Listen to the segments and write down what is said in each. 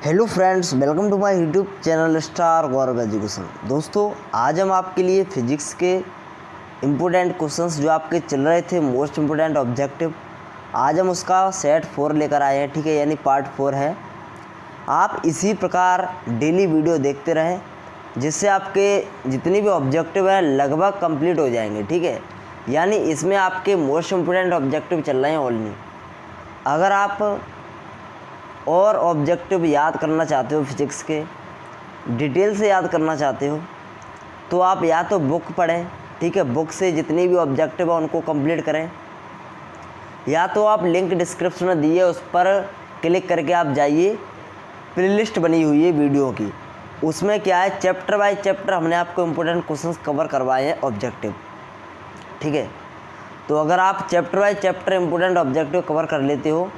Hello friends, welcome to my YouTube channel star Gaurav education. दोस्तों, आज हम आपके लिए फिजिक्स के इम्पोर्टेंट क्वेश्चंस जो आपके चल रहे थे, मोस्ट इम्पोर्टेंट ऑब्जेक्टिव, आज हम उसका सेट 4 लेकर आए हैं। ठीक है, यानी पार्ट 4 है। आप इसी प्रकार डेली वीडियो देखते रहें, जिससे आपके जितने भी ऑब्जेक्टिव हैं लगभग कंप्लीट हो जाएंगे। ठीक है, यानी इसमें आपके मोस्ट इम्पोर्टेंट ऑब्जेक्टिव चल रहे हैं ओनली। अगर आप और ऑब्जेक्टिव याद करना चाहते हो, फिजिक्स के डिटेल से याद करना चाहते हो, तो आप या तो बुक पढ़ें। ठीक है, बुक से जितनी भी ऑब्जेक्टिव है उनको कंप्लीट करें, या तो आप लिंक डिस्क्रिप्शन में दिए उस पर क्लिक करके आप जाइए। प्लेलिस्ट बनी हुई है वीडियो की, उसमें क्या है, चैप्टर बाय चैप्टर हमने आपको इम्पोर्टेंट क्वेश्चंस कवर करवाए हैं ऑब्जेक्टिव। ठीक है, तो अगर आप chapter by chapter important objective cover कर लेते हो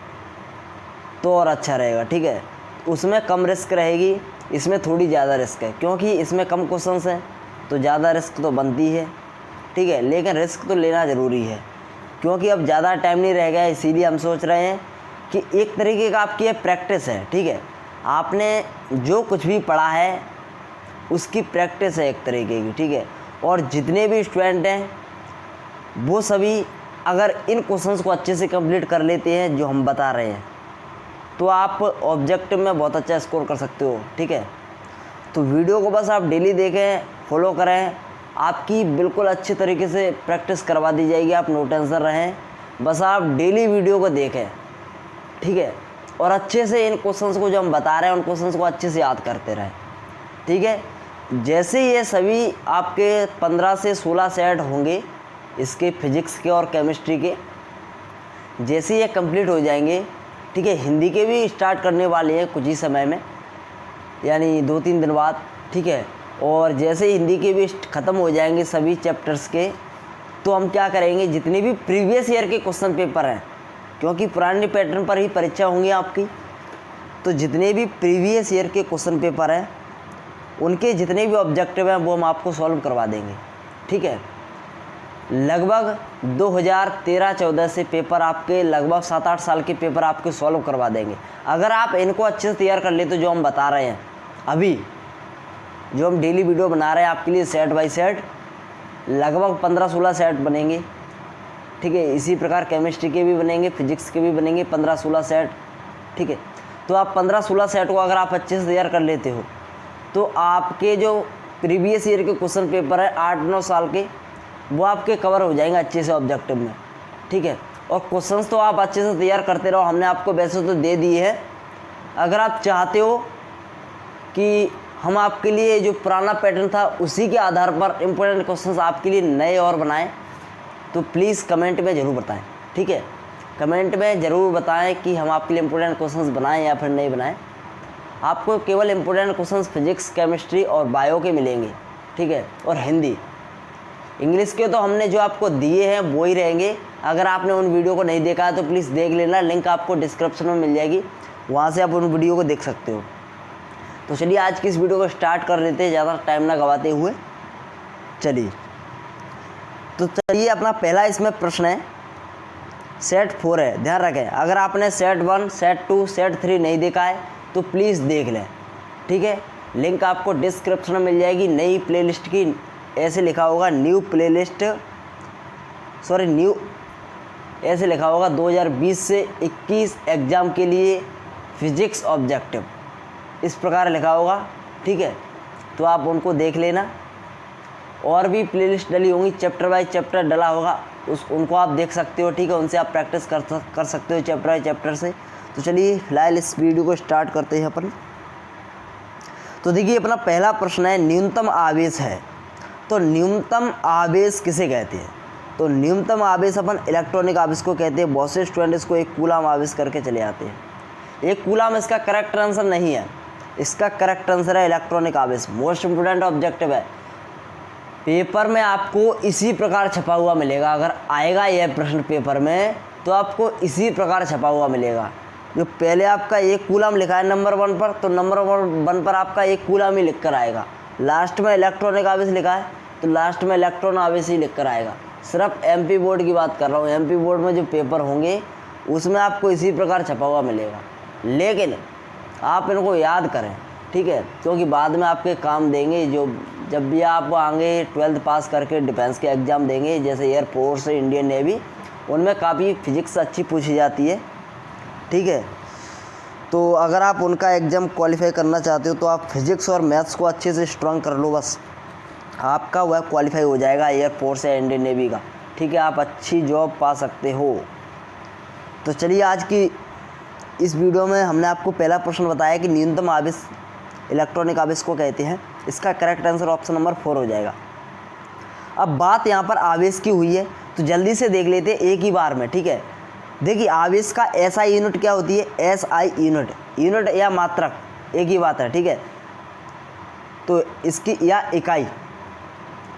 तो और अच्छा रहेगा। ठीक है, उसमें कम रिस्क रहेगी, इसमें थोड़ी ज़्यादा रिस्क है, क्योंकि इसमें कम क्वेश्चंस हैं तो ज़्यादा रिस्क तो बनती है। ठीक है, लेकिन रिस्क तो लेना ज़रूरी है, क्योंकि अब ज़्यादा टाइम नहीं रह गया। इसीलिए हम सोच रहे हैं कि एक तरीके का आपकी ये प्रैक्टिस है। ठीक है, आपने जो कुछ भी पढ़ा है उसकी प्रैक्टिस है एक तरीके की। ठीक है, और जितने भी स्टूडेंट हैं वो सभी अगर इन क्वेश्चंस को अच्छे से कंप्लीट कर लेते हैं जो हम बता रहे हैं, तो आप ऑब्जेक्टिव में बहुत अच्छा स्कोर कर सकते हो। ठीक है, तो वीडियो को बस आप डेली देखें, फॉलो करें, आपकी बिल्कुल अच्छे तरीके से प्रैक्टिस करवा दी जाएगी। आप नो टेंशन रहें, बस आप डेली वीडियो को देखें। ठीक है, और अच्छे से इन क्वेश्चंस को जो हम बता रहे हैं उन क्वेश्चंस को अच्छे से याद करते रहें। ठीक है, जैसे ये सभी आपके 15 से 16 सेट होंगे इसके फिजिक्स के और केमिस्ट्री के, जैसे ये कंप्लीट हो जाएंगे, ठीक है, हिंदी के भी स्टार्ट करने वाले हैं कुछ ही समय में, यानी 2-3 दिन बाद। ठीक है, और जैसे हिंदी के भी ख़त्म हो जाएंगे सभी चैप्टर्स के, तो हम क्या करेंगे, जितने भी प्रीवियस ईयर के क्वेश्चन पेपर हैं, क्योंकि पुराने पैटर्न पर ही परीक्षा होंगी आपकी, तो जितने भी प्रीवियस ईयर के क्वेश्चन पेपर हैं उनके जितने भी ऑब्जेक्टिव हैं वो हम आपको सॉल्व करवा देंगे। ठीक है, लगभग 2013-14 से पेपर आपके, लगभग 7-8 साल के पेपर आपके सॉल्व करवा देंगे अगर आप इनको अच्छे से तैयार कर ले। तो जो हम बता रहे हैं अभी, जो हम डेली वीडियो बना रहे हैं आपके लिए सेट बाय सेट, लगभग 15-16 सेट बनेंगे। ठीक है, इसी प्रकार केमिस्ट्री के भी बनेंगे, फिजिक्स के भी बनेंगे 15-16 सेट। ठीक है, तो आप 15-16 सेट को अगर आप अच्छे से तैयार कर लेते हो तो आपके जो प्रीवियस ईयर के क्वेश्चन पेपर है 8-9 साल के, वो आपके कवर हो जाएंगे अच्छे से ऑब्जेक्टिव में। ठीक है, और क्वेश्चंस तो आप अच्छे से तैयार करते रहो, हमने आपको वैसे तो दे दिए हैं। अगर आप चाहते हो कि हम आपके लिए जो पुराना पैटर्न था उसी के आधार पर इम्पोर्टेंट क्वेश्चंस आपके लिए नए और बनाएं, तो प्लीज़ कमेंट में ज़रूर बताएं। ठीक है, कमेंट में ज़रूर बताएं कि हम आपके लिए इम्पोर्टेंट क्वेश्चंस बनाएं या फिर नहीं बनाएं। आपको केवल इम्पोर्टेंट क्वेश्चंस फिजिक्स, केमिस्ट्री और बायो के मिलेंगे। ठीक है, और हिंदी, इंग्लिश के तो हमने जो आपको दिए हैं वो ही रहेंगे। अगर आपने उन वीडियो को नहीं देखा है तो प्लीज़ देख लेना, लिंक आपको डिस्क्रिप्शन में मिल जाएगी, वहाँ से आप उन वीडियो को देख सकते हो। तो चलिए आज की इस वीडियो को स्टार्ट कर लेते हैं, ज़्यादा टाइम ना गवाते हुए। चलिए, तो चलिए अपना पहला इसमें प्रश्न है, सेट 4 है। ध्यान रखें, अगर आपने सेट 1, सेट 2, सेट 3 नहीं देखा है तो प्लीज़ देख लें। ठीक है, लिंक आपको डिस्क्रिप्शन में मिल जाएगी नई प्लेलिस्ट की। ऐसे लिखा होगा न्यू प्लेलिस्ट, सॉरी न्यू, ऐसे लिखा होगा 2020 से 21 एग्ज़ाम के लिए फिजिक्स ऑब्जेक्टिव, इस प्रकार लिखा होगा। ठीक है, तो आप उनको देख लेना। और भी प्लेलिस्ट डली होंगी, चैप्टर बाय चैप्टर डला होगा, उनको आप देख सकते हो। ठीक है, उनसे आप प्रैक्टिस कर सकते हो चैप्टर बाय चैप्टर से। तो चलिए फिलहाल इस वीडियो को स्टार्ट करते हैं अपन। तो देखिए, अपना पहला प्रश्न है, न्यूनतम आवेश है। तो न्यूनतम आवेश किसे कहते हैं? तो न्यूनतम आवेश अपन इलेक्ट्रॉनिक आवेश को कहते हैं। बहुत से स्टूडेंट इसको एक कूलाम आवेश करके चले आते हैं। एक कूलाम इसका करेक्ट आंसर नहीं है, इसका करेक्ट आंसर है इलेक्ट्रॉनिक आवेश। मोस्ट इंपोर्टेंट ऑब्जेक्टिव है, पेपर में आपको इसी प्रकार छपा हुआ मिलेगा। अगर आएगा यह प्रश्न पेपर में तो आपको इसी प्रकार छपा हुआ मिलेगा। जो पहले आपका एक कूलाम लिखा है नंबर 1 पर, तो नंबर 1 पर आपका एक कूलाम ही लिख कर आएगा। लास्ट में इलेक्ट्रॉनिक आवेश लिखा है तो लास्ट में इलेक्ट्रॉन आवेश ही लिख कर आएगा। सिर्फ एमपी बोर्ड की बात कर रहा हूँ, एमपी बोर्ड में जो पेपर होंगे उसमें आपको इसी प्रकार छपा हुआ मिलेगा। लेकिन आप इनको याद करें, ठीक है, क्योंकि बाद में आपके काम देंगे। जो जब भी आप आगे 12th पास करके डिफेंस के एग्ज़ाम देंगे, जैसे एयरफोर्स, इंडियन नेवी, उनमें काफ़ी फिजिक्स अच्छी पूछी जाती है, ठीक है। तो अगर आप उनका एग्ज़ाम क्वालिफाई करना चाहते हो तो आप फिजिक्स और मैथ्स को अच्छे से स्ट्रांग कर लो, बस आपका वह क्वालिफाई हो जाएगा एयरफोर्स या इंडियन नेवी का, ठीक है। आप अच्छी जॉब पा सकते हो। तो चलिए, आज की इस वीडियो में हमने आपको पहला प्रश्न बताया कि न्यूनतम आवेश इलेक्ट्रॉनिक आवेश को कहते हैं। इसका करेक्ट आंसर ऑप्शन नंबर 4 हो जाएगा। अब बात यहाँ पर आवेश की हुई है तो जल्दी से देख लेते हैं एक ही बार में, ठीक है। देखिए, आवेश का एसआई यूनिट क्या होती है? एसआई यूनिट या मात्रक, एक ही बात है, ठीक है। तो इसकी या इकाई,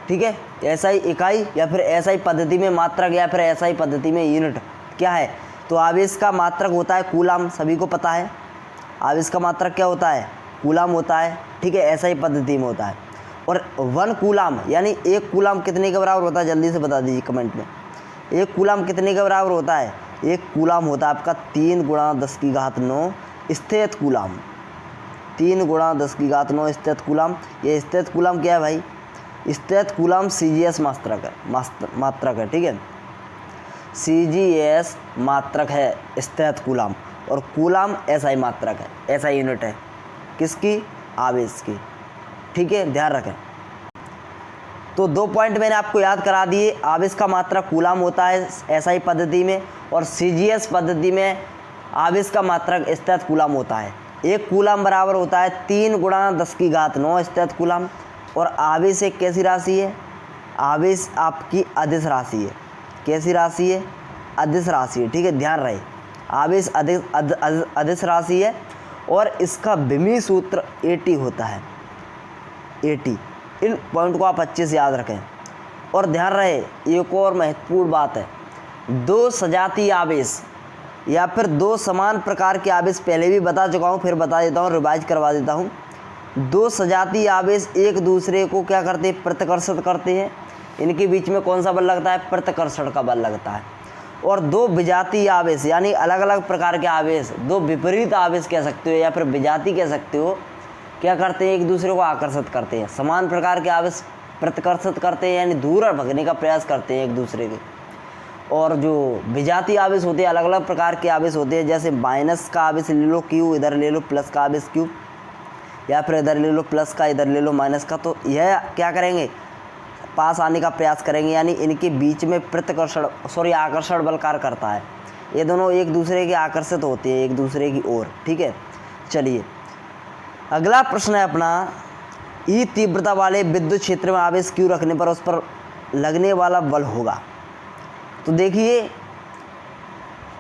ठीक है, एसआई इकाई या फिर एसआई पद्धति में मात्रक या फिर एसआई पद्धति में यूनिट क्या है? तो आवेश का मात्रक होता है कूलाम, सभी को पता है। आवेश का मात्रक क्या होता है? कूलाम होता है, ठीक है, एसआई पद्धति में होता है। और 1 कूलाम यानी 1 कूलाम कितने के बराबर होता है? जल्दी से बता दीजिए कमेंट में। 1 कूलाम कितने के बराबर होता है? 1 कूलाम होता है आपका 3 × 10⁹ स्थित कूलाम। 3 × 10⁹ स्थित कूलाम। ये स्थित कूलाम क्या है भाई? स्थित कूलाम सीजीएस मात्रक है, ठीक है। सीजीएस मात्रक है स्थित कूलाम, और कूलाम एसआई मात्रक है, एसआई यूनिट है किसकी? आवेश की, ठीक है, ध्यान रखें। तो 2 पॉइंट मैंने आपको याद करा दिए। आवेश का मात्रक कूलाम होता है एसआई पद्धति में, और सीजीएस पद्धति में आवेश का मात्रक स्थित कूलाम होता है। 1 कूलाम बराबर होता है 3 × 10⁹ स्थित कूलाम। और आवेश एक कैसी राशि है? आवेश आपकी अदिश राशि है। कैसी राशि है? अदिश राशि है, ठीक है, ध्यान रहे। आवेश अदिश राशि है और इसका विमीय सूत्र AT होता है, AT। इन पॉइंट को आप अच्छे से याद रखें। और ध्यान रहे, एक और महत्वपूर्ण बात है, 2 सजातीय आवेश या फिर 2 समान प्रकार के आवेश पहले भी बता चुका हूँ, फिर बता देता हूँ, रिवाइज करवा देता हूँ। 2 सजातीय आवेश एक दूसरे को क्या करते हैं? प्रतिकर्षित करते हैं। इनके बीच में कौन सा बल लगता है? प्रतिकर्षण का बल लगता है। और 2 विजातीय आवेश यानी अलग अलग प्रकार के आवेश, 2 विपरीत आवेश कह सकते हो या फिर विजाती कह सकते हो, क्या करते हैं? एक दूसरे को आकर्षित करते हैं। समान प्रकार के आवेश प्रतिकर्षित करते हैं यानी दूर भगने का प्रयास करते हैं एक दूसरे के। और जो विजातीय आवेश होते हैं, अलग अलग प्रकार के आवेश होते हैं, जैसे माइनस का आवेश ले लो Q, इधर ले लो प्लस का आवेश Q, या फिर इधर ले लो प्लस का, इधर ले लो माइनस का। तो यह क्या करेंगे? पास आने का प्रयास करेंगे, यानी इनके बीच में आकर्षण बल कार्य करता है। ये दोनों एक दूसरे के आकर्षित होते हैं एक दूसरे की ओर, ठीक है। चलिए, अगला प्रश्न है अपना, ई तीव्रता वाले विद्युत क्षेत्र में आवेश Q रखने पर उस पर लगने वाला बल होगा। तो देखिए,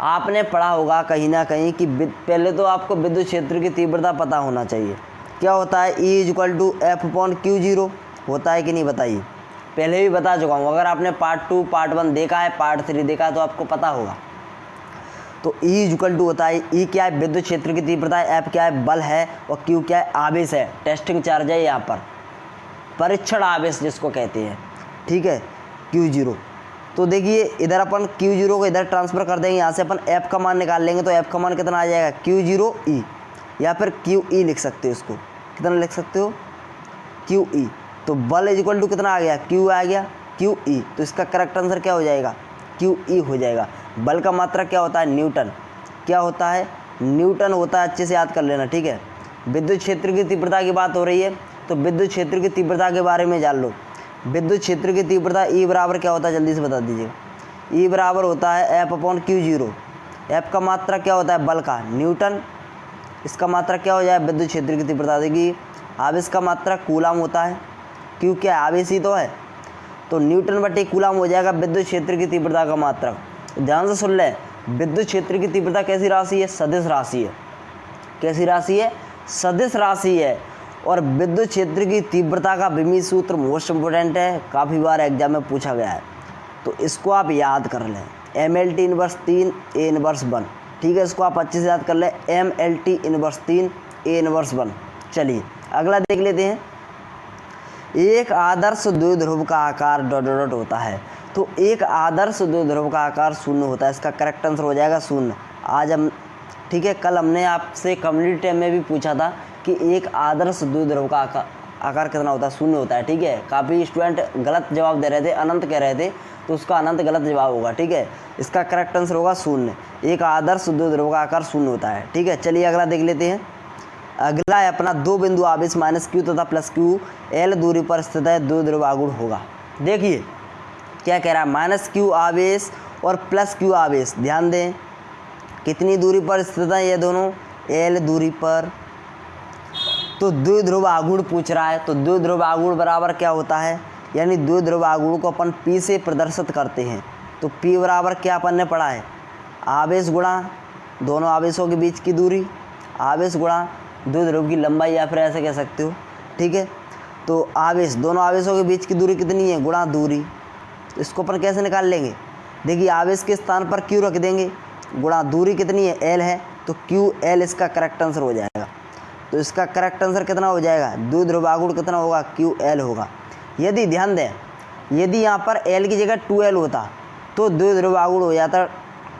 आपने पढ़ा होगा कहीं ना कहीं कि पहले तो आपको विद्युत क्षेत्र की तीव्रता पता होना चाहिए। क्या होता है? E = F/Q0 होता है कि नहीं? बताइए। पहले भी बता चुका हूँ, अगर आपने पार्ट 2, पार्ट 1 देखा है, पार्ट 3 देखा है तो आपको पता होगा। तो E होता है, E क्या है? विद्युत क्षेत्र की तीव्रता है, F क्या है? बल है, और Q क्या है? आवेश है, टेस्टिंग चार्ज है, यहाँ पर परीक्षण आवेश जिसको कहते हैं, ठीक है, Q0। तो देखिए, इधर अपन Q0 को इधर ट्रांसफ़र कर देंगे, यहाँ से अपन F का मान निकाल लेंगे। तो F का मान कितना आ जाएगा? Q0E, या फिर QE लिख सकते हो। इसको कितना लिख सकते हो? QE। तो बल इक्वल टू कितना आ गया? Q आ गया, QE। तो इसका करेक्ट आंसर क्या हो जाएगा? QE हो जाएगा। बल का मात्रक क्या होता है? न्यूटन। क्या होता है? न्यूटन होता है, अच्छे से याद कर लेना, ठीक है। विद्युत क्षेत्र की तीव्रता की बात हो रही है, तो विद्युत क्षेत्र की तीव्रता के बारे में जान लो। विद्युत क्षेत्र की तीव्रता E बराबर क्या होता है? जल्दी से बता दीजिएगा। E बराबर होता है F/Q0। F का मात्रक क्या होता है? बल का, न्यूटन। इसका मात्रक क्या हो जाए? विद्युत क्षेत्र की तीव्रता। देखिए, आवेश का मात्रक कूलाम होता है, क्यों क्या आवेश ही तो है, तो N/कूलाम हो जाएगा विद्युत क्षेत्र की तीव्रता का मात्रक। ध्यान से सुन ले, विद्युत क्षेत्र की तीव्रता कैसी राशि है? सदिश राशि है। कैसी राशि है? सदिश राशि है। और विद्युत क्षेत्र की तीव्रता का विमीय सूत्र मोस्ट इम्पोर्टेंट है, काफ़ी बार एग्जाम में पूछा गया है, तो इसको आप याद कर लें। MLT/3 A/1, ठीक है, इसको आप अच्छे से याद कर लें। MLT/3 A/1। चलिए, अगला देख लेते हैं। एक आदर्श द्विध्रुव का आकार ... होता है। तो एक आदर्श द्विध्रुव का आकार 0 होता है। इसका करेक्ट आंसर हो जाएगा 0। आज हम, ठीक है। कल हमने आपसे कम्युनिटी टैब में भी पूछा था कि एक आदर्श द्विध्रुव का आकार कितना होता है, शून्य होता है, ठीक है। काफ़ी स्टूडेंट गलत जवाब दे रहे थे, अनंत कह रहे थे, तो उसका अनंत गलत जवाब होगा, ठीक है। इसका करेक्ट आंसर होगा शून्य। एक आदर्श द्विध्रुव का आकार शून्य होता है, ठीक है। चलिए अगला देख लेते हैं। अगला है अपना दो बिंदु आवेश माइनस क्यू तथा प्लस क्यू एल दूरी पर स्थित है, द्विध्रुव आघूर्ण होगा। देखिए क्या कह रहा है, माइनस क्यू आवेश और प्लस क्यू आवेश, ध्यान दें कितनी दूरी पर स्थित है ये दोनों, एल दूरी पर। तो द्विध्रुव आघूर्ण पूछ रहा है, तो द्विध्रुव आघूर्ण बराबर क्या होता है, यानी द्विध्रुव आघूर्ण को अपन P से प्रदर्शित करते हैं। तो P बराबर क्या अपन ने पढ़ा है, आवेश गुणा दोनों आवेशों के बीच की दूरी, आवेश गुणा द्विध्रुव की लंबाई, या फिर ऐसे कह सकते हो, ठीक है। तो आवेश, दोनों आवेशों के बीच की दूरी कितनी है, गुणा दूरी। इसको अपन कैसे निकाल लेंगे, देखिए आवेश के स्थान पर Q रख देंगे, गुणा दूरी कितनी है, L है, तो QL इसका करेक्ट आंसर हो जाएगा। तो इसका करेक्ट आंसर कितना हो जाएगा, द्विध्रुव आघूर्ण कितना होगा, QL होगा। यदि ध्यान दें, यदि यहाँ पर L की जगह 2L होता तो द्विध्रुव आघूर्ण हो जाता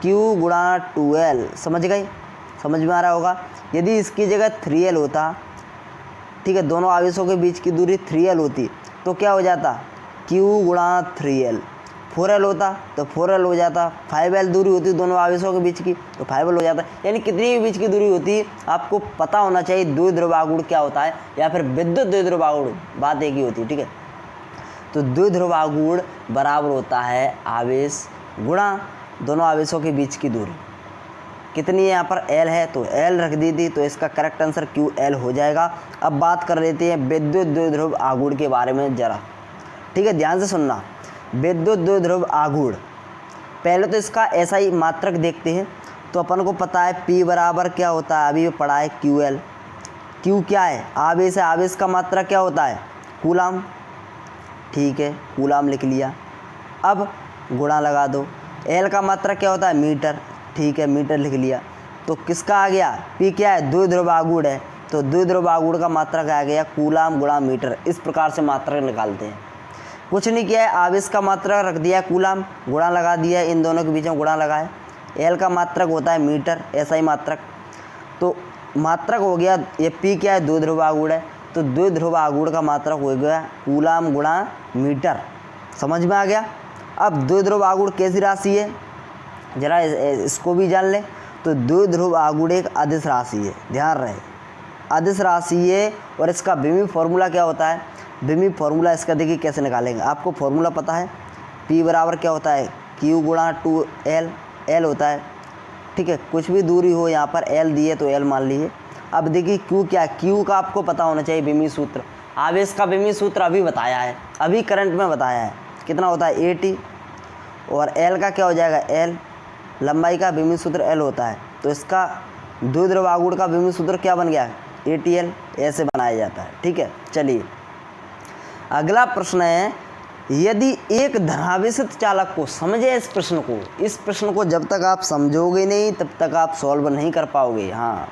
Q गुणा 2L, समझ गए, समझ में आ रहा होगा। यदि इसकी जगह 3L होता, ठीक है, दोनों आवेशों के बीच की दूरी 3L होती तो क्या हो जाता, Q गुणा 3L। 4L होता तो 4L हो जाता, 5L दूरी होती दोनों आवेशों के बीच की तो 5L हो जाता। यानी कितनी भी बीच की दूरी होती आपको पता होना चाहिए द्विध्रुव आघूर्ण क्या होता है, या फिर विद्युत द्विध्रुव आघूर्ण, बात एक ही होती है, ठीक है। तो द्विध्रुव आघूर्ण बराबर होता है आवेश गुणा दोनों आवेशों के बीच की दूरी। कितनी है यहाँ पर, L है तो L रख दी थी, तो इसका करेक्ट आंसर QL हो जाएगा। अब बात कर लेते हैं विद्युत द्विध्रुव आघूर्ण के बारे में जरा, ठीक है, ध्यान से सुनना। विद्युत द्विध्रुव आघूर्ण, पहले तो इसका ऐसा ही मात्रक देखते हैं। तो अपन को पता है P बराबर क्या होता है, अभी पढ़ा है QL। Q क्या है, आवेश है, आवेश का मात्रक क्या होता है, कूलाम, ठीक है, कूलाम लिख लिया। अब गुणा लगा दो, L का मात्रक क्या होता है, मीटर, ठीक है, मीटर लिख लिया। तो किसका आ गया, P क्या है, द्विध्रुव आघूर्ण है, तो द्विध्रुव आघूर्ण का मात्रक आ गया कूलाम गुणा मीटर। इस प्रकार से मात्रक निकालते हैं, कुछ नहीं किया है, आवेश का मात्रक रख दिया कूलाम, गुणा लगा दिया, इन दोनों के बीच में गुणा लगा है। L का मात्रक होता है मीटर, ऐसा ही मात्रक, तो मात्रक हो गया, ये P क्या है, द्विध्रुव आघूर्ण है, तो द्विध्रुव आघूर्ण का मात्रक हो गया कूलाम गुणा मीटर, समझ में आ गया। अब द्विध्रुव आघूर्ण कैसी राशि है, जरा इसको भी जान लें। तो द्विध्रुव आघूर्ण एक अदिश राशि है, ध्यान रहे, अदिश राशि है। और इसका विमी फॉर्मूला क्या होता है, विमी फॉर्मूला इसका देखिए कैसे निकालेंगे, आपको फॉर्मूला पता है। P बराबर क्या होता है, Q गुणा 2L, L होता है, ठीक है, कुछ भी दूरी हो, यहाँ पर L दिए तो L मान लीजिए। अब देखिए Q क्या है, Q का आपको पता होना चाहिए विमी सूत्र, आवेश का विमी सूत्र अभी बताया है, अभी करंट में बताया है, कितना होता है 80। और L का क्या हो जाएगा, L, लंबाई का विमी सूत्र L होता है, तो इसका द्विध्रुव आघूर्ण का विमी सूत्र क्या बन गया, ATL, ऐसे बनाया जाता है, ठीक है। चलिए अगला प्रश्न है, यदि एक धनावेशित चालक को, समझे इस प्रश्न को जब तक आप समझोगे नहीं तब तक आप सॉल्व नहीं कर पाओगे। हाँ,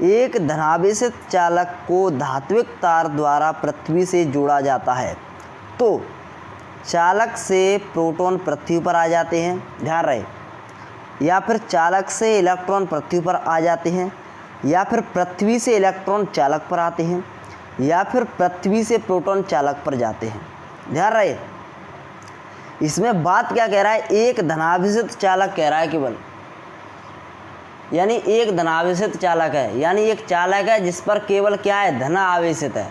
एक धनावेशित चालक को धात्विक तार द्वारा पृथ्वी से जोड़ा जाता है, तो चालक से प्रोटॉन पृथ्वी पर आ जाते हैं, ध्यान रहे, या फिर चालक से इलेक्ट्रॉन पृथ्वी पर आ जाते हैं, या फिर पृथ्वी से इलेक्ट्रॉन चालक पर आते हैं, या फिर पृथ्वी से प्रोटॉन चालक पर जाते हैं। ध्यान रहे, इसमें बात क्या कह रहा है, एक धनावेशित चालक कह रहा है केवल, यानी एक धनावेशित चालक है, यानी एक चालक है जिस पर केवल क्या है, धन आवेशित है।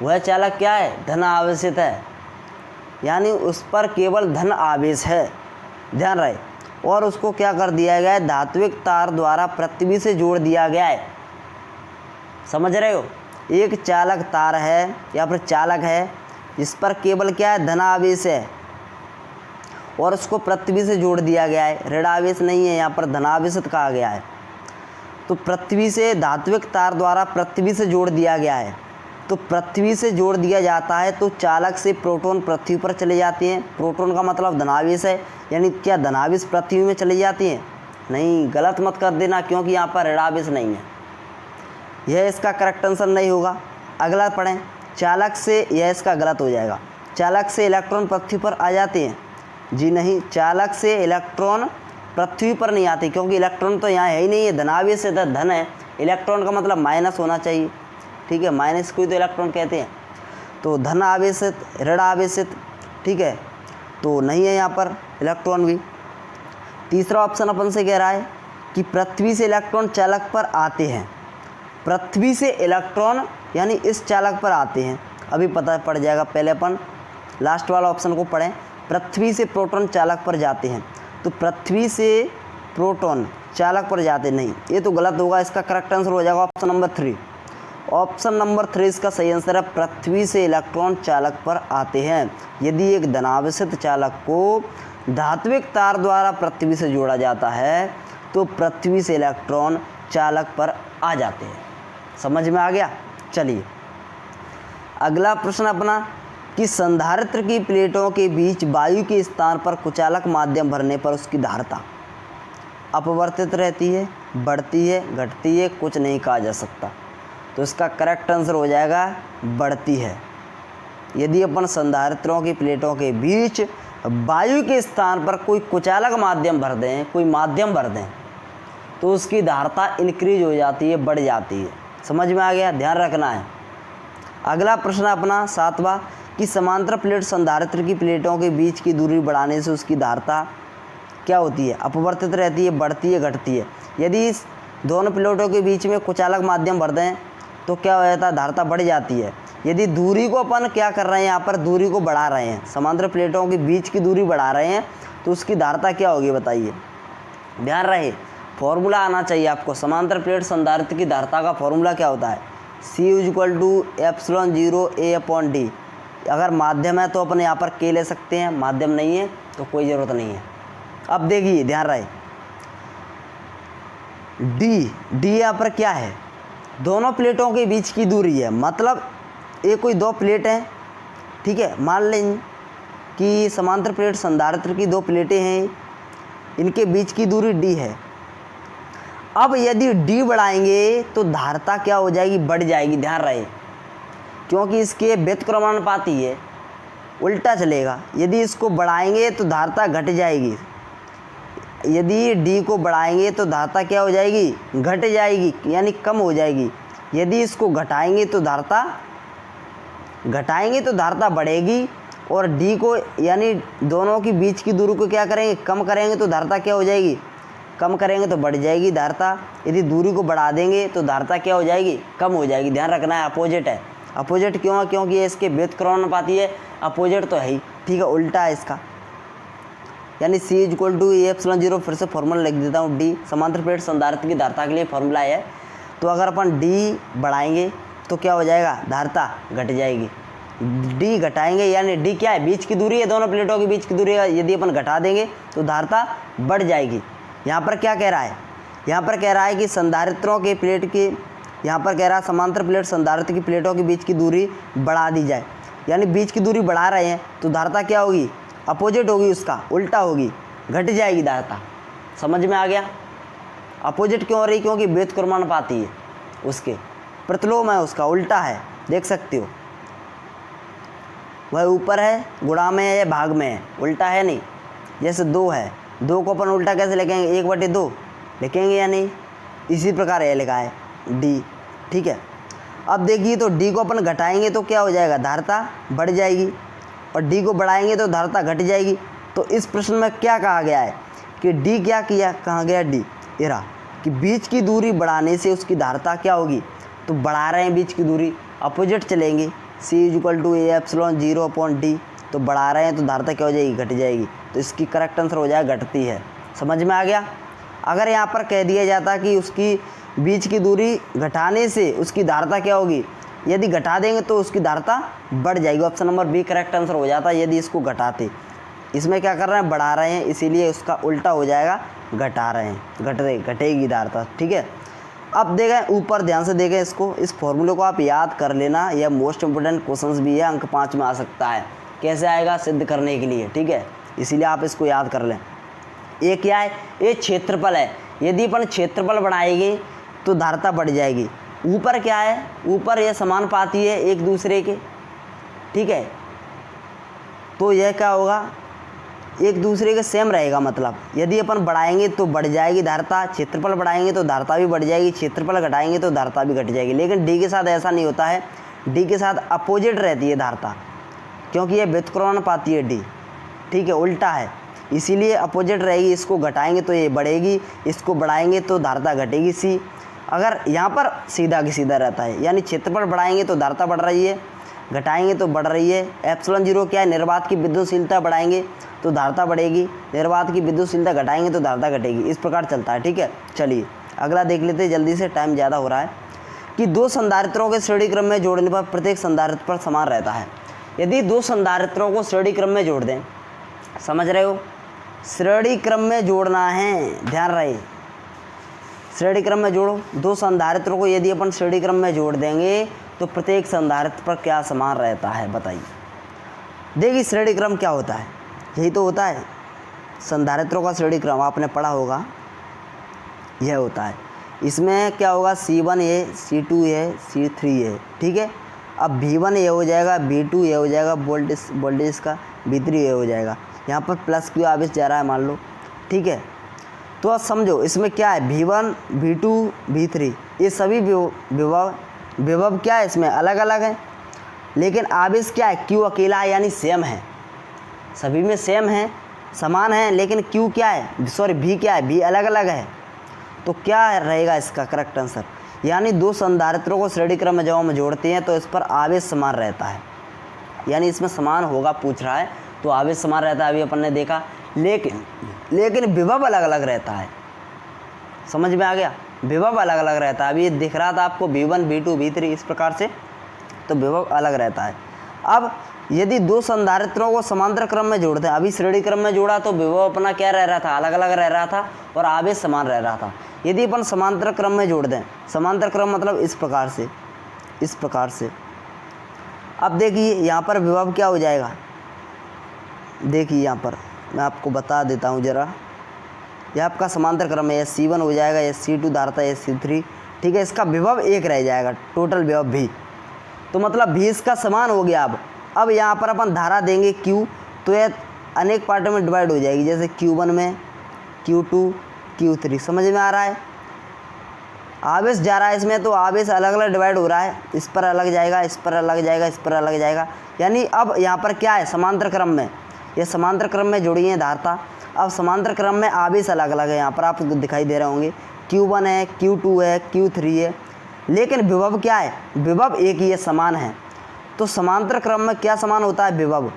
वह चालक क्या है, धन आवेशित है, यानी उस पर केवल धन आवेश है, ध्यान रहे। और उसको क्या कर दिया गया है, धात्विक तार द्वारा पृथ्वी से जोड़ दिया गया है, समझ रहे हो। एक चालक तार है या फिर चालक है जिस पर केवल क्या है, धन आवेश है, और उसको पृथ्वी से जोड़ दिया गया है, ऋण आवेश नहीं है, यहाँ पर धनावेशित कहा गया है। तो पृथ्वी से, धात्विक तार द्वारा पृथ्वी से जोड़ दिया गया है, तो पृथ्वी से जोड़ दिया जाता है तो चालक से प्रोटॉन पृथ्वी पर चले जाते हैं। प्रोटॉन का मतलब धनावेश है, यानी क्या धनावेश पृथ्वी में चले जाती हैं, नहीं, गलत मत कर देना, क्योंकि यहाँ पर ऋणावेश नहीं है, यह इसका करेक्ट आंसर नहीं होगा। अगला पढ़ें, चालक से, यह इसका गलत हो जाएगा, चालक से इलेक्ट्रॉन पृथ्वी पर आ जाते हैं, जी नहीं, चालक से इलेक्ट्रॉन पृथ्वी पर नहीं आती, क्योंकि इलेक्ट्रॉन तो यहाँ है ही नहीं है, धनावेश है, धन है, इलेक्ट्रॉन का मतलब माइनस होना चाहिए, ठीक है, माइनस को ही तो इलेक्ट्रॉन कहते हैं। तो धन आवेशित, ऋण आवेशित, ठीक है, तो नहीं है यहाँ पर इलेक्ट्रॉन भी। तीसरा ऑप्शन अपन से कह रहा है कि पृथ्वी से इलेक्ट्रॉन चालक पर आते हैं, पृथ्वी से इलेक्ट्रॉन यानी इस चालक पर आते हैं, अभी पता पड़ जाएगा, पहले अपन लास्ट वाला ऑप्शन को पढ़ें। पृथ्वी से प्रोटॉन चालक पर जाते हैं, तो पृथ्वी से प्रोटॉन चालक पर जाते नहीं, ये तो गलत होगा, इसका करेक्ट आंसर हो जाएगा ऑप्शन नंबर 3। ऑप्शन नंबर 3 इसका सही आंसर है, पृथ्वी से इलेक्ट्रॉन चालक पर आते हैं। यदि एक धनावेशित चालक को धात्विक तार द्वारा पृथ्वी से जोड़ा जाता है तो पृथ्वी से इलेक्ट्रॉन चालक पर आ जाते हैं। समझ में आ गया? चलिए अगला प्रश्न अपना कि संधारित्र की प्लेटों के बीच वायु के स्थान पर कुचालक माध्यम भरने पर उसकी धारिता अपवर्तित रहती है, बढ़ती है, घटती है, कुछ नहीं कहा जा सकता। तो इसका करेक्ट आंसर हो जाएगा बढ़ती है। यदि अपन संधारित्रों की प्लेटों के बीच वायु के स्थान पर कोई कुचालक माध्यम भर दें, कोई माध्यम भर दें, तो उसकी धारिता इंक्रीज हो जाती है, बढ़ जाती है। समझ में आ गया? ध्यान रखना है। अगला प्रश्न अपना 7वां कि समांतर प्लेट संधारित्र की प्लेटों के बीच की दूरी बढ़ाने से उसकी धारिता क्या होती है? अपवर्तित रहती है, बढ़ती है, घटती है। यदि इस दोनों प्लेटों के बीच में कुचालक माध्यम भर दें तो क्या हो जाता है? धारिता बढ़ जाती है। यदि दूरी को अपन क्या कर रहे हैं, यहाँ पर दूरी को बढ़ा रहे हैं, समांतर प्लेटों के बीच की दूरी बढ़ा रहे हैं, तो उसकी धारिता क्या होगी बताइए? ध्यान रहे, फॉर्मूला आना चाहिए आपको। समांतर प्लेट संधारित्र की धारिता का फॉर्मूला क्या होता है? C=ε0A/d। अगर माध्यम है तो अपन यहाँ पर K ले सकते हैं, माध्यम नहीं है तो कोई ज़रूरत नहीं है। अब देखिए, ध्यान रहे, D यहाँ पर क्या है? दोनों प्लेटों के बीच की दूरी है, मतलब ये कोई दो प्लेट हैं, ठीक है, मान लें कि समांतर प्लेट संधारित्र की दो प्लेटें हैं, इनके बीच की दूरी D है। अब यदि D बढ़ाएंगे तो धारिता क्या हो जाएगी? बढ़ जाएगी। ध्यान रहे, क्योंकि इसके व्युत्क्रमानुपाती है, उल्टा चलेगा। यदि इसको बढ़ाएंगे तो धारिता घट जाएगी, यदि D को बढ़ाएंगे तो धारिता क्या हो जाएगी? घट जाएगी, यानी कम हो जाएगी। यदि इसको घटाएंगे तो धारिता बढ़ेगी, और D को यानी दोनों के बीच की दूरी को क्या करेंगे? कम करेंगे तो धारिता क्या हो जाएगी? कम करेंगे तो बढ़ जाएगी धारिता। यदि दूरी को बढ़ा देंगे तो धारिता क्या हो जाएगी? कम हो जाएगी। ध्यान रखना है, अपोजिट है। अपोजिट क्यों है? क्योंकि ये इसके व्युत्क्रमानुपाती है, अपोजिट तो है ही, ठीक है, उल्टा है इसका। यानी C=A/0, फिर से फॉर्मूला लिख देता हूँ, D समांतर प्लेट संधारित्र की धारिता के लिए फॉर्मूला है। तो अगर अपन D बढ़ाएंगे तो क्या हो जाएगा? धारिता घट जाएगी। D घटाएंगे, यानी D क्या है? बीच की दूरी है, दोनों प्लेटों के बीच की दूरी है, यदि अपन घटा देंगे तो धारिता बढ़ जाएगी। यहाँ पर क्या कह रहा है? यहाँ पर कह रहा है कि संधारित्रों के प्लेट की, यहाँ पर कह रहा है समांतर प्लेट संधारित्र की प्लेटों के बीच की दूरी बढ़ा दी जाए, यानी बीच की दूरी बढ़ा रहे हैं तो धारिता क्या होगी? अपोजिट होगी, उसका उल्टा होगी, घट जाएगी धारिता। समझ में आ गया? अपोजिट क्यों हो रही? क्योंकि व्युत्क्रमानुपाती है, उसके प्रतिलोम है, उसका उल्टा है, देख सकते हो। वह ऊपर है, गुणा में है या भाग में है, उल्टा है नहीं। जैसे 2 है, 2 को अपन उल्टा कैसे लिखेंगे? 1/2 लिखेंगे या नहीं? इसी प्रकार ये लिखा है D, ठीक है। अब देखिए, तो D को अपन घटाएंगे तो क्या हो जाएगा? धारिता बढ़ जाएगी, और D को बढ़ाएंगे तो धारिता घट जाएगी। तो इस प्रश्न में क्या कहा गया है कि D क्या किया? कहा गया D ये रहा कि बीच की दूरी बढ़ाने से उसकी धारिता क्या होगी? तो बढ़ा रहे हैं बीच की दूरी, अपोजिट चलेंगे, C=A/0/d। तो बढ़ा रहे हैं तो धारिता क्या हो जाएगी? घट जाएगी। तो इसकी करेक्ट आंसर हो जाएगा घटती है। समझ में आ गया? अगर यहाँ पर कह दिया जाता कि उसकी बीच की दूरी घटाने से उसकी धारिता क्या होगी? यदि घटा देंगे तो उसकी धारिता बढ़ जाएगी। Option number B correct answer हो जाता है यदि इसको घटाते। इसमें क्या कर रहे हैं? बढ़ा रहे हैं, इसीलिए उसका उल्टा हो जाएगा, घटा रहे हैं, घटेगी धारिता, ठीक है। अब देखें ऊपर, ध्यान से देखें इसको, इस फॉर्मूले को आप याद कर लेना, यह मोस्ट इंपोर्टेंट क्वेश्चंस भी है, अंक 5 में आ सकता है। कैसे आएगा? सिद्ध करने के लिए, ठीक है, इसीलिए आप इसको याद कर लें। ये क्या है? ये क्षेत्रफल है। यदि अपन क्षेत्रफल बढ़ाएंगे तो धारिता बढ़ जाएगी। ऊपर क्या है? ऊपर यह समानुपाती है एक दूसरे के, ठीक है। तो यह क्या होगा? एक दूसरे के सेम रहेगा। मतलब यदि अपन बढ़ाएंगे तो बढ़ जाएगी धारता, क्षेत्रफल बढ़ाएंगे तो धारता भी बढ़ जाएगी, क्षेत्रफल घटाएंगे तो धारता भी घट जाएगी। लेकिन डी के साथ ऐसा नहीं होता है, डी के साथ अपोजिट रहती है धारता, क्योंकि ये व्युत्क्रमणुपाती है डी, ठीक है, उल्टा है, इसीलिए अपोजिट रहेगी। इसको घटाएंगे तो ये बढ़ेगी, इसको बढ़ाएंगे तो धारता घटेगी सी। अगर यहाँ पर सीधा की सीधा रहता है, यानी क्षेत्रफल बढ़ाएंगे तो धारता बढ़ रही है, घटाएंगे तो बढ़ रही है। एप्सिलॉन जीरो क्या है, निर्वात की विद्युतशीलता बढ़ाएंगे तो धारता बढ़ेगी, निर्वात की विद्युतशीलता घटाएंगे तो धारता घटेगी। इस प्रकार चलता है, ठीक है। चलिए अगला देख लेते हैं जल्दी से, टाइम ज़्यादा हो रहा है। कि दो संधारित्रों के श्रेणी क्रम में जोड़ने पर प्रत्येक संधारित्र पर समान रहता है। यदि दो संधारित्रों को श्रेणी क्रम में जोड़ दें, समझ रहे हो, श्रेणी क्रम में जोड़ना है, ध्यान रहे, श्रेणी क्रम में जोड़ो। दो संधारित्रों को यदि अपन श्रेणी क्रम में जोड़ देंगे तो प्रत्येक संधारित्र पर क्या समान रहता है, बताइए। देखिए श्रेणी क्रम क्या होता है, यही तो होता है संधारित्रों का श्रेणी क्रम, आपने पढ़ा होगा, यह होता है। इसमें क्या होगा, C1 है, C2 है, C3 है, ठीक है। अब V1 ये हो जाएगा, V2 ये हो जाएगा, वोल्टेज का, V3 ये हो जाएगा। यहाँ पर प्लस क्यू आवेश जा रहा है मान लो, ठीक है। तो अब समझो इसमें क्या है, V1, V2, V3 ये सभी विभव क्या है, इसमें अलग अलग है, लेकिन आवेश क्या है, Q अकेला है, यानी सेम है, सभी में सेम है, समान है, लेकिन Q क्या है, सॉरी V क्या है, V अलग अलग है। तो क्या रहेगा इसका करेक्ट आंसर, यानी दो संधारित्रों को श्रेणी क्रम में जब हम जोड़ते हैं तो इस पर आवेश समान रहता है, यानी इसमें समान होगा, पूछ रहा है तो आवेश समान रहता है, अभी अपन ने देखा। लेकिन विभव अलग अलग रहता है, समझ में आ गया, विभव अलग अलग रहता है। अभी ये दिख रहा था आपको V1, V2, V3 इस प्रकार से, तो विभव अलग रहता है। अब यदि दो संधारित्रों को समांतर क्रम में जोड़ते हैं, अभी श्रेणी क्रम में जोड़ा तो विभव अपना क्या रह रहा था, अलग अलग रह रहा था और आवेश समान रह रहा था। यदि अपन समांतर क्रम में जोड़ दें, समांतर क्रम मतलब इस प्रकार से, इस प्रकार से, अब देखिए यहाँ पर विभव क्या हो जाएगा, देखिए यहाँ पर मैं आपको बता देता हूँ ज़रा, यह आपका समांतर क्रम है, यह C1 हो जाएगा, यह C2 धारता, यह C3, ठीक है। इसका विभव एक रह जाएगा, टोटल विभव भी, तो मतलब भी इसका समान हो गया। अब यहाँ पर अपन धारा देंगे Q, तो यह अनेक पार्टों में डिवाइड हो जाएगी, जैसे Q1 में, Q2, Q3, समझ में आ रहा है। आवेश जा रहा है इसमें, तो आवेश अलग अलग डिवाइड हो रहा है, इस पर अलग जाएगा, इस पर अलग जाएगा, इस पर अलग जाएगा, यानी अब यहाँ पर क्या है, समांतर क्रम में, ये समांतर क्रम में जुड़ी है धारता। अब समांतर क्रम में आवेश अलग अलग है, यहाँ पर आपको दिखाई दे रहे होंगे, Q1 है, Q2 है, Q3 है, लेकिन विभव क्या है, विभव एक ही है, समान है। तो समांतर क्रम में क्या समान होता है, विभव।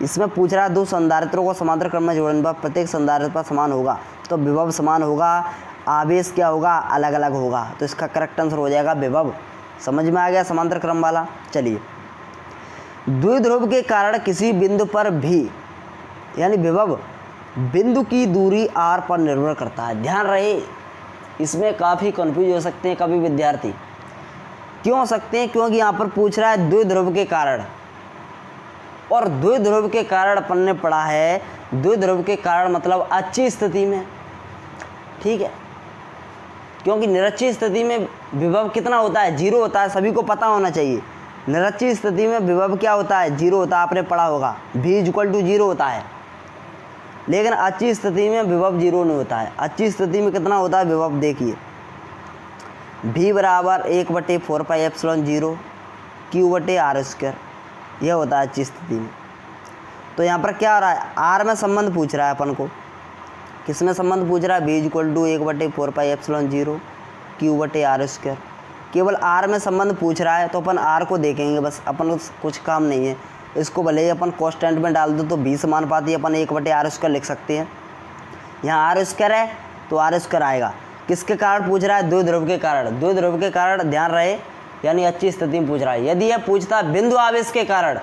इसमें पूछ रहा है दो संधारित्रों को समांतर क्रम में जोड़ने पर प्रत्येक संधारित्र पर समान होगा, तो विभव समान होगा, आवेश क्या होगा, अलग अलग होगा, तो इसका करेक्ट आंसर हो जाएगा विभव। समझ में आ गया समांतर क्रम वाला। चलिए, द्विध्रुव के कारण किसी बिंदु पर भी, यानी विभव बिंदु की दूरी r पर निर्भर करता है। ध्यान रहे, इसमें काफ़ी कंफ्यूज हो सकते हैं कभी विद्यार्थी, क्यों हो सकते हैं, क्योंकि यहाँ पर पूछ रहा है द्विध्रुव के कारण, और द्विध्रुव के कारण अपन ने पढ़ा है, द्विध्रुव के कारण मतलब अच्छी स्थिति में, ठीक है, क्योंकि निरक्षीय स्थिति में विभव कितना होता है, जीरो होता है, सभी को पता होना चाहिए। निरक्षीय स्थिति में विभव क्या होता है, जीरो होता है, आपने पढ़ा होगा, V = 0 होता है। लेकिन अच्छी स्थिति में विभव जीरो नहीं होता है। अच्छी स्थिति में कितना होता है विभव, देखिए V = 1/4πε0 Q/r², यह होता है अच्छी स्थिति में। तो यहाँ पर क्या हो रहा है, R में संबंध पूछ रहा है अपन को, किस में संबंध पूछ रहा है, V = 1/4πε0 Q/r², केवल R में संबंध पूछ रहा है, तो अपन R को देखेंगे बस, अपन को कुछ काम नहीं है। इसको भले ही अपन कांस्टेंट में डाल दो तो V समानुपाती अपन 1/r² लिख सकते हैं। यहाँ r² है तो r² आएगा। किसके कारण पूछ रहा है, द्विध्रुव के कारण। द्विध्रुव के कारण ध्यान रहे, यानी अच्छी स्थिति में पूछ रहा है। यदि यह पूछता बिंदु आवेश के कारण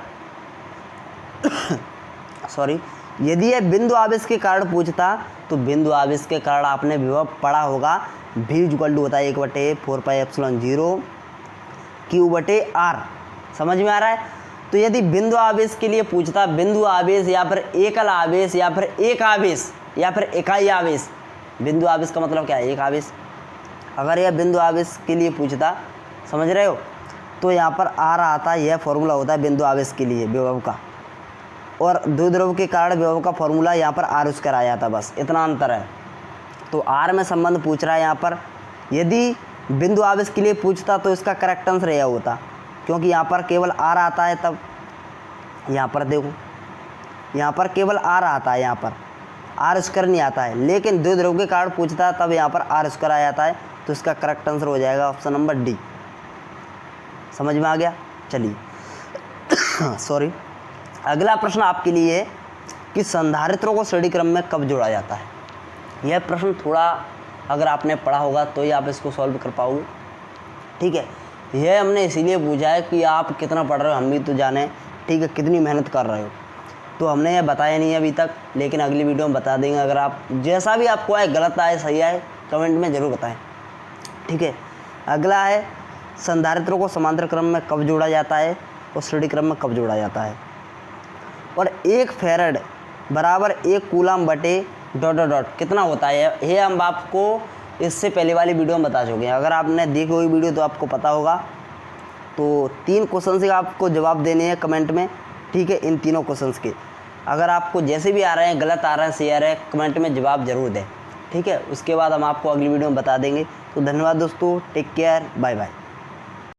सॉरी, यदि यह बिंदु आवेश के कारण पूछता, तो बिंदु आवेश के कारण आपने विभव पढ़ा होगा, V = होता है 1/4πε0 Q/r। समझ में आ रहा है। तो यदि बिंदु आवेश के लिए पूछता, बिंदु आवेश या फिर एकल आवेश या फिर एक आवेश या फिर इकाई आवेश, बिंदु आवेश का मतलब क्या है, एक आवेश, अगर यह बिंदु आवेश के लिए पूछता, समझ रहे हो, तो यहाँ पर R आता है, यह फॉर्मूला होता है बिंदु आवेश के लिए विभव का। और द्विध्रुव के कारण विभव का फॉर्मूला यहाँ पर आर स्क्वायर आ जाता, बस इतना अंतर है। तो आर में संबंध पूछ रहा है यहाँ पर। यदि बिंदु आवेश के लिए पूछता तो इसका करेक्ट आंसर यह होता, क्योंकि यहाँ पर केवल आर आता है। तब यहाँ पर देखो, यहाँ पर केवल आर आता है, यहाँ पर आर स्क्वायर नहीं आता है। लेकिन द्विध्रुव के कारण पूछता है तब यहाँ पर आर स्क्वायर आ जाता है। तो इसका करेक्ट आंसर हो जाएगा ऑप्शन नंबर डी। समझ में आ गया? चलिए सॉरी, अगला प्रश्न आपके लिए है कि संधारित्रों को श्रेणी क्रम में कब जोड़ा जाता है। यह प्रश्न थोड़ा अगर आपने पढ़ा होगा तो ही आप इसको सॉल्व कर पाओगे। ठीक है, यह हमने इसीलिए पूछा है कि आप कितना पढ़ रहे हो हम भी तो जाने, ठीक है, कितनी मेहनत कर रहे हो। तो हमने यह बताया नहीं है अभी तक, लेकिन अगली वीडियो में बता देंगे। अगर आप जैसा भी आपको आए, गलत आए सही आए, कमेंट में ज़रूर बताएं। ठीक है, अगला है संधारित्रों को समांतर क्रम में कब जोड़ा जाता है और श्रेणी क्रम में कब जोड़ा जाता है। और 1 फैराड बराबर 1 कूलम बटे ... कितना होता है, ये हम आपको इससे पहले वाली वीडियो में बता चुके हैं। अगर आपने देखी हुई वीडियो तो आपको पता होगा। तो 3 क्वेश्चन से आपको जवाब देने हैं कमेंट में। ठीक है, इन तीनों क्वेश्चंस के अगर आपको जैसे भी आ रहे हैं, गलत आ रहे हैं, सही आ रहे हैं, कमेंट में जवाब जरूर दें। ठीक है, उसके बाद हम आपको अगली वीडियो में बता देंगे। तो धन्यवाद दोस्तों, टेक केयर, बाय बाय।